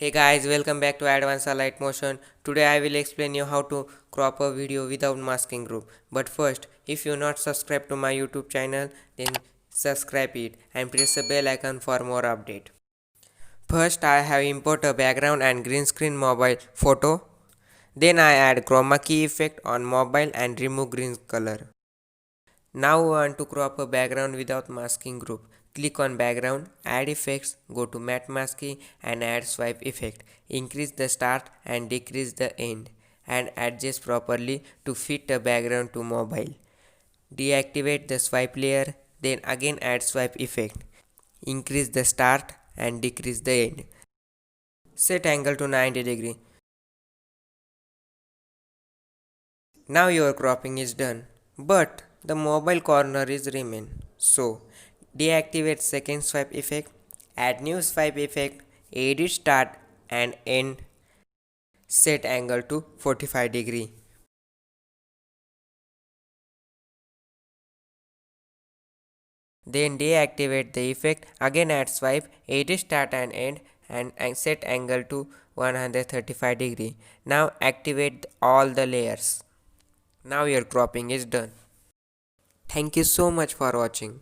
Hey guys, welcome back to Advanced Alight Motion. Today I will explain you how to crop a video without masking group. But first, if you not subscribed to my YouTube channel, then subscribe it and press the bell icon for more update. First I have import a background and green screen mobile photo. Then I add chroma key effect on mobile and remove green color. Now we want to crop a background without masking group. Click on background, add effects, go to matte masking and add swipe effect. Increase the start and decrease the end and adjust properly to fit the background to mobile. Deactivate the swipe layer, then again add swipe effect. Increase the start and decrease the end. Set angle to 90 degree. Now your cropping is done. But the mobile corner is remain. So deactivate second swipe effect, add new swipe effect, edit start and end, set angle to 45 degree. Then deactivate the effect, again add swipe, edit start and end and set angle to 135 degree. Now activate all the layers. Now your cropping is done. Thank you so much for watching.